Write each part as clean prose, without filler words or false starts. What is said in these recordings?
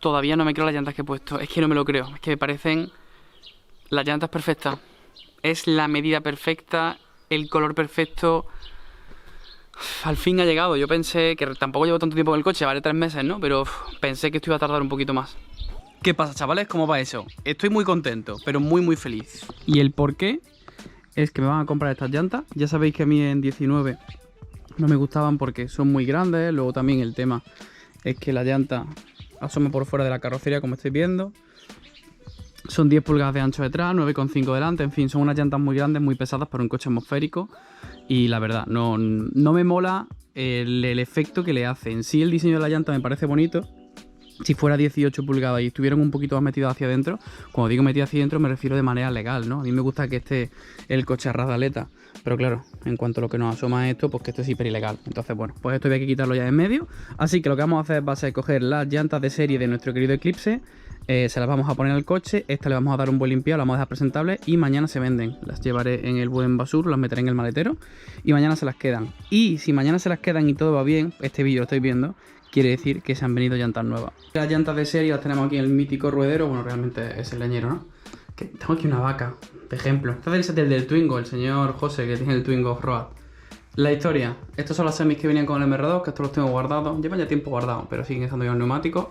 Todavía no me creo las llantas que he puesto. Es que no me lo creo. Es que me parecen... Las llantas perfectas. Es la medida perfecta, el color perfecto. Al fin ha llegado. Yo pensé que tampoco llevo tanto tiempo en el coche, vale 3 meses, ¿no? Pero pensé que esto iba a tardar un poquito más. ¿Qué pasa, chavales? ¿Cómo va eso? Estoy muy contento, pero muy feliz. Y el por qué es que me van a comprar estas llantas. Ya sabéis que a mí en 19 no me gustaban porque son muy grandes. Luego también el tema es que la llanta asoma por fuera de la carrocería, como estáis viendo. Son 10 pulgadas de ancho detrás, 9,5 delante, en fin, son unas llantas muy grandes, muy pesadas para un coche atmosférico. Y la verdad, no me mola el efecto que le hace. En sí el diseño de la llanta me parece bonito. Si fuera 18 pulgadas y estuvieran un poquito más metidos hacia adentro, cuando digo metido hacia adentro me refiero de manera legal, ¿no? A mí me gusta que esté el coche a ras de aleta, pero claro, en cuanto a lo que nos asoma esto, pues que esto es hiper ilegal. Entonces, bueno, pues esto hay que quitarlo ya en medio. Así que lo que vamos a hacer va a ser coger las llantas de serie de nuestro querido Eclipse. Se las vamos a poner al coche, esta le vamos a dar un buen limpiado, la vamos a dejar presentable y mañana se venden. Las llevaré en el buen basur, las meteré en el maletero y mañana se las quedan. Y si mañana se las quedan y todo va bien, este vídeo lo estáis viendo, quiere decir que se han venido llantas nuevas. Las llantas de serie las tenemos aquí en el mítico ruedero, bueno, realmente es el leñero, ¿no? Que tengo aquí una vaca, de ejemplo. Este es el del Twingo, el señor José, que tiene el Twingo Off-Road. La historia, estos son las semis que venían con el MR2, que estos los tengo guardados, llevan ya tiempo guardados, pero siguen estando ya en neumáticos.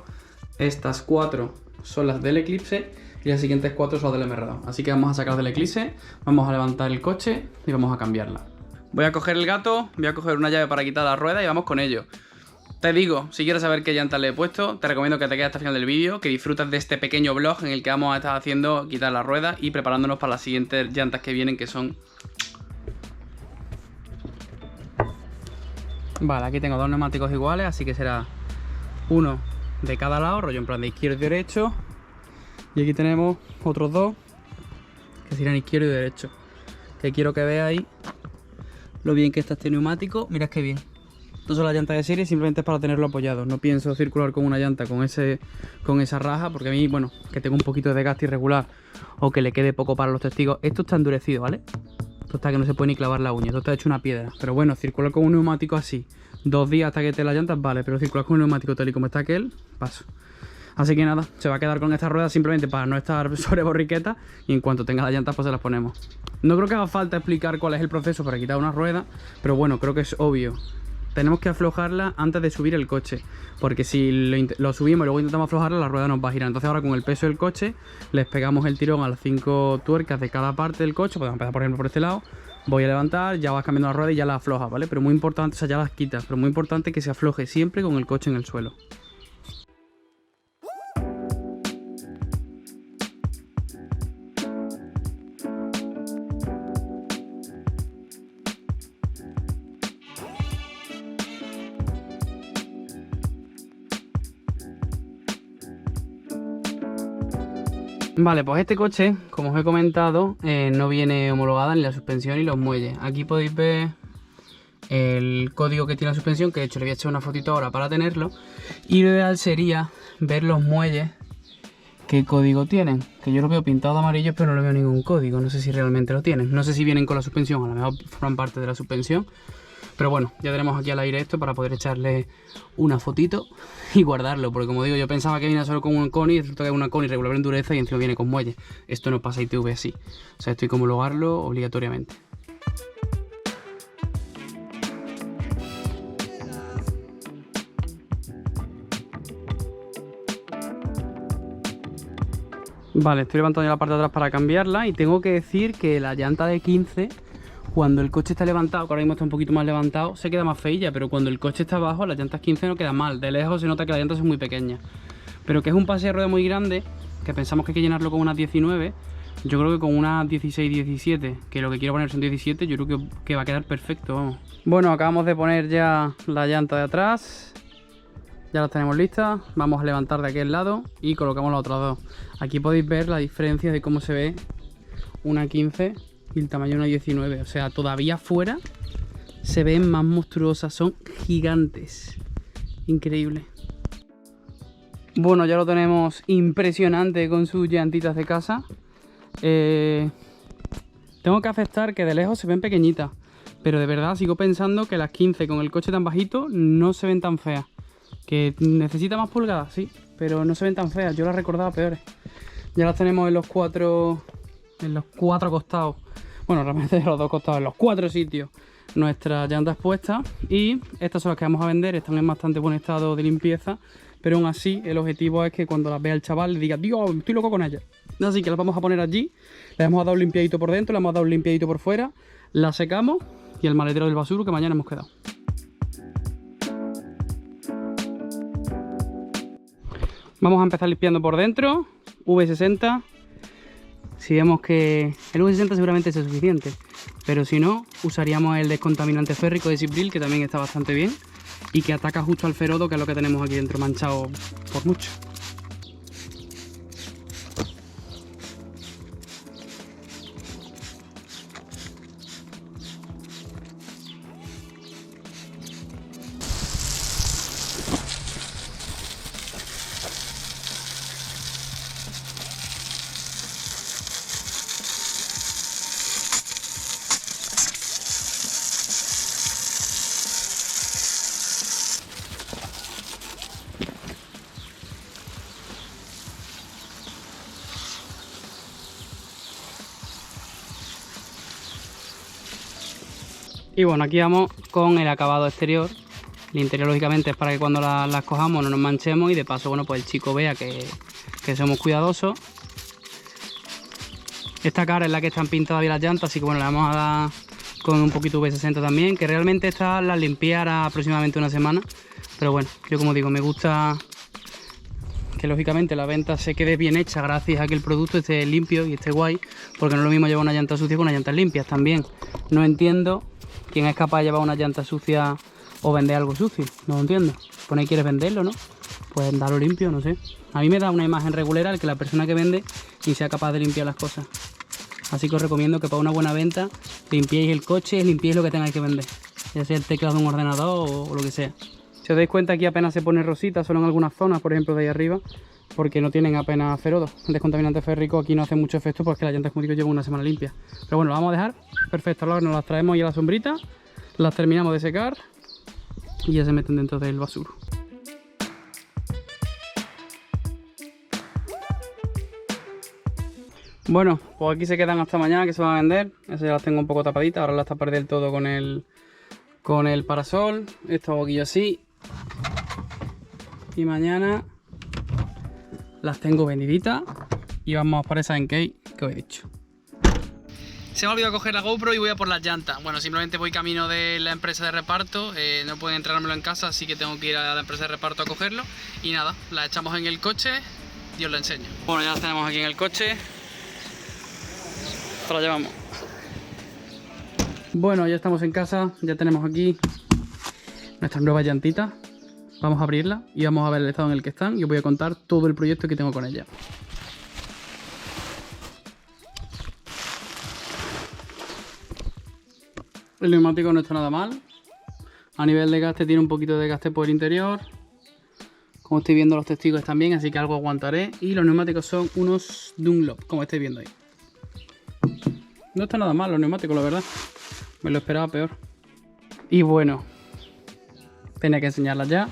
Estas 4 son las del Eclipse y las siguientes 4 son las del MR2. Así que vamos a sacar del Eclipse, vamos a levantar el coche y vamos a cambiarla. Voy a coger el gato, voy a coger una llave para quitar la rueda y vamos con ello. Te digo, si quieres saber qué llantas le he puesto, te recomiendo que te quedes hasta el final del vídeo, que disfrutes de este pequeño vlog en el que vamos a estar haciendo quitar la rueda y preparándonos para las siguientes llantas que vienen, que son... Vale, aquí tengo 2 neumáticos iguales, así que será uno de cada lado, rollo en plan de izquierdo y derecho. Y aquí tenemos otros 2 que serán izquierdo y derecho. Que quiero que veáis lo bien que está este neumático. Mirad qué bien. Estas son las llantas de serie, simplemente es para tenerlo apoyado. No pienso circular con una llanta con esa raja, porque a mí, bueno, que tengo un poquito de desgaste irregular o que le quede poco para los testigos. Esto está endurecido, ¿vale? Esto está que no se puede ni clavar la uña, esto está hecho una piedra. Pero bueno, circular con un neumático así 2 días hasta que esté las llantas, vale, pero circular con un neumático tal y como está aquel, paso. Así que nada, se va a quedar con estas ruedas simplemente para no estar sobre borriqueta y en cuanto tenga las llantas pues se las ponemos. No creo que haga falta explicar cuál es el proceso para quitar una rueda, pero bueno, creo que es obvio. Tenemos que aflojarla antes de subir el coche, porque si lo subimos y luego intentamos aflojarla, la rueda nos va a girar. Entonces ahora con el peso del coche les pegamos el tirón a las 5 tuercas de cada parte del coche. Podemos empezar por ejemplo por este lado. Voy a levantar, ya vas cambiando la rueda y ya la aflojas, ¿vale? Pero muy importante, o sea, ya las quitas, pero muy importante que se afloje siempre con el coche en el suelo. Vale, pues este coche, como os he comentado, no viene homologada ni la suspensión ni los muelles. Aquí podéis ver el código que tiene la suspensión, que de hecho le voy a echar una fotito ahora para tenerlo. Y lo ideal sería ver los muelles, qué código tienen. Que yo lo veo pintado de amarillo, pero no le veo ningún código. No sé si realmente lo tienen. No sé si vienen con la suspensión, a lo mejor forman parte de la suspensión. Pero bueno, ya tenemos aquí al aire esto para poder echarle una fotito y guardarlo. Porque como digo, yo pensaba que venía solo con un Koni, resulta que es una Koni regular en dureza y encima viene con muelle. Esto no pasa ITV así. O sea, esto hay que homologarlo obligatoriamente. Vale, estoy levantando ya la parte de atrás para cambiarla y tengo que decir que la llanta de 15... Cuando el coche está levantado, que ahora mismo está un poquito más levantado, se queda más feilla, pero cuando el coche está abajo, las llantas 15 no queda mal. De lejos se nota que las llantas son muy pequeñas. Pero que es un pase de rueda muy grande, que pensamos que hay que llenarlo con unas 19, yo creo que con unas 16-17, que lo que quiero poner son 17, yo creo que va a quedar perfecto, vamos. Bueno, acabamos de poner ya la llanta de atrás. Ya las tenemos listas, vamos a levantar de aquel lado y colocamos las otras dos. Aquí podéis ver la diferencia de cómo se ve una 15 y el tamaño de una 19, o sea, todavía fuera se ven más monstruosas, son gigantes, increíble. Bueno, ya lo tenemos impresionante con sus llantitas de casa. Tengo que aceptar que de lejos se ven pequeñitas, pero de verdad sigo pensando que las 15 con el coche tan bajito no se ven tan feas. Que necesita más pulgadas, sí, pero no se ven tan feas. Yo las recordaba peores. Ya las tenemos en los cuatro costados. Bueno, realmente en los dos costados, en los 4 sitios. Nuestras llantas puestas. Y estas son las que vamos a vender. Están en bastante buen estado de limpieza. Pero aún así, el objetivo es que cuando las vea el chaval le diga: Dios, estoy loco con ellas. Así que las vamos a poner allí. Le hemos dado un limpiadito por dentro, le hemos dado un limpiadito por fuera. Las secamos y el maletero del basuro que mañana hemos quedado. Vamos a empezar limpiando por dentro. V60. Si vemos que el V60 seguramente es suficiente, pero si no, usaríamos el descontaminante férrico de Sibril, que también está bastante bien y que ataca justo al ferodo, que es lo que tenemos aquí dentro manchado por mucho. Y bueno, aquí vamos con el acabado exterior. El interior lógicamente es para que cuando las cojamos no nos manchemos y de paso, bueno, pues el chico vea que somos cuidadosos. Esta cara es la que están pintadas bien las llantas, así que bueno, le vamos a dar con un poquito V60 también, que realmente estas las limpié hará aproximadamente una semana. Pero bueno, yo como digo, me gusta que lógicamente la venta se quede bien hecha gracias a que el producto esté limpio y esté guay, porque no es lo mismo llevar una llanta sucia que unas llantas limpias también. No entiendo quién es capaz de llevar una llanta sucia o vender algo sucio, no lo entiendo. Pone que quieres venderlo, ¿no? Pues darlo limpio, no sé. A mí me da una imagen regular el que la persona que vende y sea capaz de limpiar las cosas. Así que os recomiendo que para una buena venta limpiéis el coche, limpiéis lo que tengáis que vender, ya sea el teclado de un ordenador o lo que sea. Si os dais cuenta, aquí apenas se pone rosita, solo en algunas zonas, por ejemplo de ahí arriba, porque no tienen apenas ferodo. El descontaminante férrico aquí no hace mucho efecto porque las llantas, como digo, llevan una semana limpia. Pero bueno, lo vamos a dejar perfecto. Ahora nos las traemos ya a la sombrita, las terminamos de secar y ya se meten dentro del basuro. Bueno, pues aquí se quedan hasta mañana, que se van a vender. Esas ya las tengo un poco tapaditas, ahora las taparé del todo con el parasol. Esta boquilla así. Y mañana las tengo vendiditas y vamos por esa Enkei que os he dicho. Se me ha olvidado coger la GoPro y voy a por las llantas. Bueno, simplemente voy camino de la empresa de reparto. No pueden entregármelo en casa, así que tengo que ir a la empresa de reparto a cogerlo. Y nada, la echamos en el coche y os la enseño. Bueno, ya las tenemos aquí en el coche. Nos la llevamos. Bueno, ya estamos en casa. Ya tenemos aquí nuestras nuevas llantitas. Vamos a abrirla y vamos a ver el estado en el que están y os voy a contar todo el proyecto que tengo con ella. El neumático no está nada mal. A nivel de gaste tiene un poquito de gaste por el interior. Como estoy viendo, los testigos están bien, así que algo aguantaré. Y los neumáticos son unos Dunlop, como estáis viendo ahí. No está nada mal los neumáticos, la verdad. Me lo esperaba peor. Y bueno, tenía que enseñarlas ya.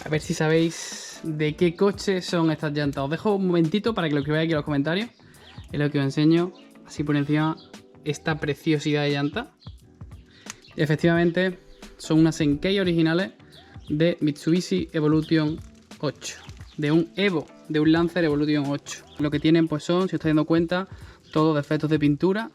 A ver si sabéis de qué coche son estas llantas. Os dejo un momentito para que lo escribáis aquí en los comentarios. Es lo que os enseño, así por encima, esta preciosidad de llanta. Efectivamente, son unas Enkei originales de Mitsubishi Evolution 8. De un Evo, de un Lancer Evolution 8. Lo que tienen pues son, si os estáis dando cuenta, todos defectos de pintura.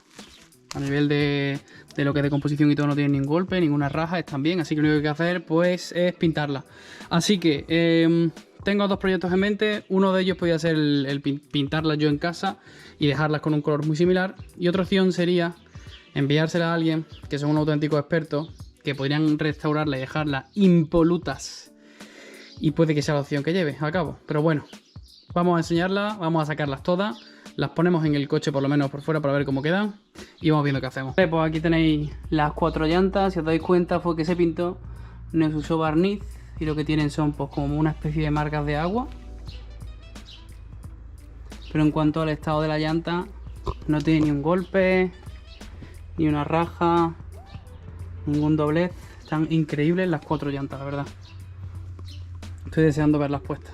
A nivel de lo que es de composición y todo no tienen ningún golpe, ninguna raja, están bien. Así que lo único que hay que hacer pues es pintarla. Así que tengo dos proyectos en mente. Uno de ellos podría ser el pintarlas yo en casa y dejarlas con un color muy similar. Y otra opción sería enviársela a alguien que son un auténtico experto, que podrían restaurarla y dejarla impolutas. Y puede que sea la opción que lleve a cabo. Pero bueno, vamos a enseñarla, vamos a sacarlas todas. Las ponemos en el coche por lo menos por fuera para ver cómo quedan. Y vamos viendo qué hacemos. Pues aquí tenéis las 4 llantas. Si os dais cuenta fue que se pintó, no se usó barniz. Y lo que tienen son pues como una especie de marcas de agua. Pero en cuanto al estado de la llanta, no tiene ni un golpe, ni una raja, ningún doblez. Están increíbles las 4 llantas, la verdad. Estoy deseando verlas puestas.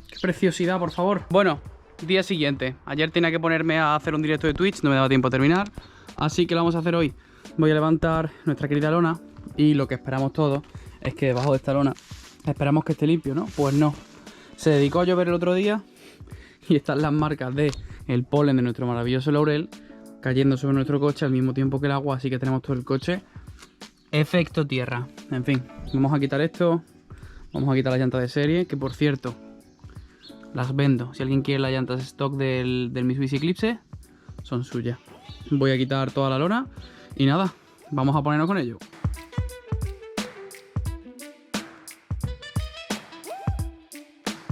¡Qué preciosidad, por favor! Bueno, día siguiente. Ayer tenía que ponerme a hacer un directo de Twitch, no me daba tiempo a terminar. Así que lo vamos a hacer hoy. Voy a levantar nuestra querida lona y lo que esperamos todos es que debajo de esta lona esperamos que esté limpio, ¿no? Pues no. Se dedicó a llover el otro día y están las marcas de el polen de nuestro maravilloso laurel cayendo sobre nuestro coche al mismo tiempo que el agua, así que tenemos todo el coche efecto tierra. En fin, vamos a quitar esto, vamos a quitar las llantas de serie, que por cierto las vendo. Si alguien quiere las llantas stock del Mitsubishi Eclipse, son suyas. Voy a quitar toda la lona y nada, vamos a ponernos con ello.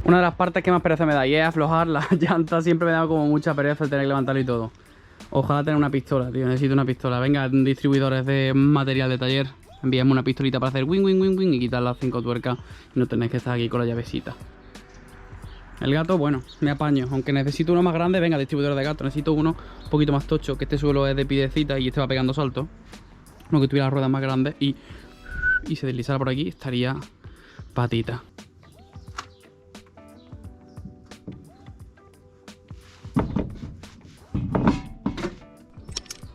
Una de las partes que más pereza me da y es aflojar las llantas. Siempre me da como mucha pereza el tener que levantarlo y todo. Ojalá tener una pistola, tío. Necesito una pistola. Venga, distribuidores de material de taller, envíame una pistolita para hacer wing, wing, wing, wing y quitar las 5 tuercas y no tenéis que estar aquí con la llavecita. El gato, bueno, me apaño. Aunque necesito uno más grande, venga, distribuidor de gato. Necesito uno un poquito más tocho, que este suelo es de pidecita y este va pegando salto. Uno que tuviera las ruedas más grandes y se deslizara por aquí, estaría patita.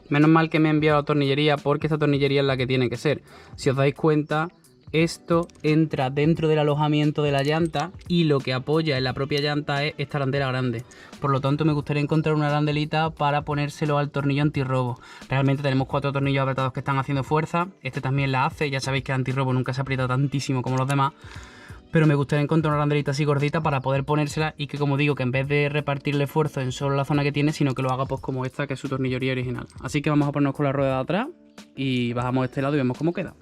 Menos mal que me ha enviado la tornillería, porque esta tornillería es la que tiene que ser. Si os dais cuenta, esto entra dentro del alojamiento de la llanta y lo que apoya en la propia llanta es esta arandela grande. Por lo tanto, me gustaría encontrar una arandelita para ponérselo al tornillo antirrobo. Realmente tenemos 4 tornillos apretados que están haciendo fuerza. Este también la hace, ya sabéis que el antirrobo nunca se aprieta tantísimo como los demás. Pero me gustaría encontrar una arandelita así gordita para poder ponérsela y que, como digo, que en vez de repartirle esfuerzo en solo la zona que tiene, sino que lo haga pues como esta, que es su tornillería original. Así que vamos a ponernos con la rueda de atrás y bajamos este lado y vemos cómo queda.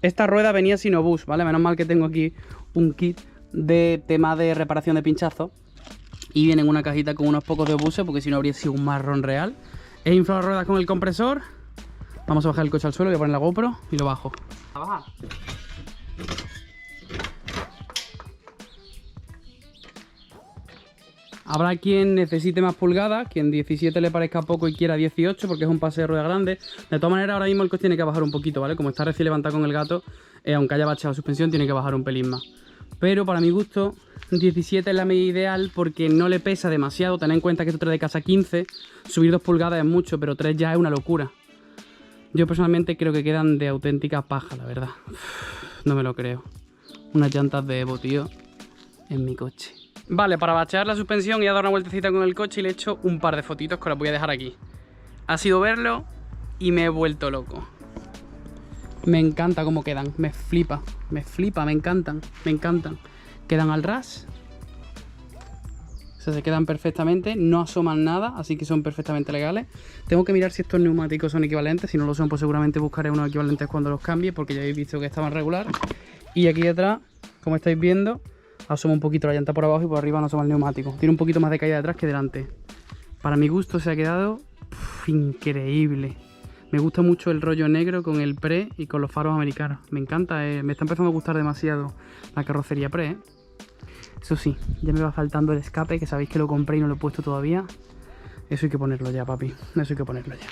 Esta rueda venía sin obús, ¿vale? Menos mal que tengo aquí un kit de tema de reparación de pinchazos y viene en una cajita con unos pocos de obuses, porque si no habría sido un marrón real. He inflado las ruedas con el compresor. Vamos a bajar el coche al suelo, voy a poner la GoPro y lo bajo. ¿A bajar? Habrá quien necesite más pulgadas, quien 17 le parezca poco y quiera 18 porque es un pase de rueda grande. De todas maneras, ahora mismo el coche tiene que bajar un poquito, ¿vale? Como está recién levantado con el gato, aunque haya bacheado la suspensión, tiene que bajar un pelín más. Pero para mi gusto, 17 es la medida ideal porque no le pesa demasiado. Tened en cuenta que esto trae de casa 15, subir 2 pulgadas es mucho, pero 3 ya es una locura. Yo personalmente creo que quedan de auténtica paja, la verdad. No me lo creo. Unas llantas de Evo, tío, en mi coche. Vale, para bachear la suspensión y a dar una vueltecita con el coche y le he hecho un par de fotitos que os las voy a dejar aquí. Ha sido verlo y me he vuelto loco. Me encanta cómo quedan, me flipa, me encantan, me encantan. Quedan al ras. O sea, se quedan perfectamente, no asoman nada, así que son perfectamente legales. Tengo que mirar si estos neumáticos son equivalentes, si no lo son pues seguramente buscaré unos equivalentes cuando los cambie, porque ya habéis visto que estaban regular. Y aquí detrás, como estáis viendo, asoma un poquito la llanta por abajo y por arriba no asoma el neumático. Tiene un poquito más de caída detrás que delante. Para mi gusto se ha quedado increíble. Me gusta mucho el rollo negro con el pre y con los faros americanos. Me encanta, me está empezando a gustar demasiado la carrocería pre, ¿eh? Eso sí, ya me va faltando el escape, que sabéis que lo compré y no lo he puesto todavía. Eso hay que ponerlo ya, papi. Eso hay que ponerlo ya.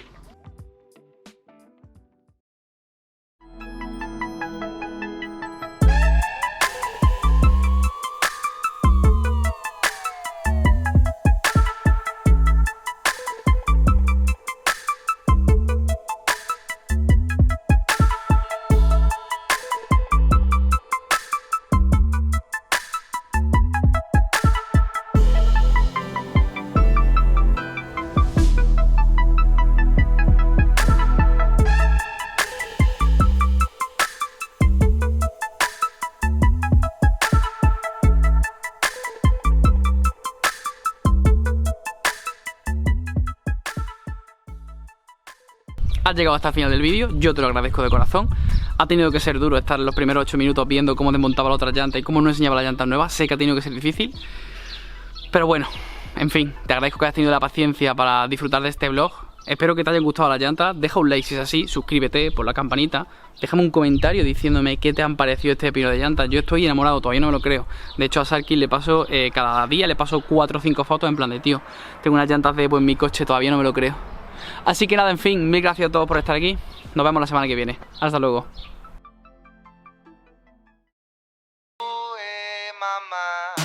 Has llegado hasta el final del vídeo, yo te lo agradezco de corazón. Ha tenido que ser duro estar los primeros 8 minutos viendo cómo desmontaba la otra llanta y cómo no enseñaba la llanta nueva. Sé que ha tenido que ser difícil, pero bueno, en fin, te agradezco que hayas tenido la paciencia para disfrutar de este vlog. Espero que te hayan gustado las llantas. Deja un like si es así, suscríbete, pon la campanita. Déjame un comentario diciéndome qué te han parecido este pino de llantas. Yo estoy enamorado, todavía no me lo creo. De hecho a Sarkis le paso, cada día le paso 4 o 5 fotos en plan de tío, tengo unas llantas de Evo en mi coche, todavía no me lo creo. Así que nada, en fin, mil gracias a todos por estar aquí. Nos vemos la semana que viene. Hasta luego. mamá.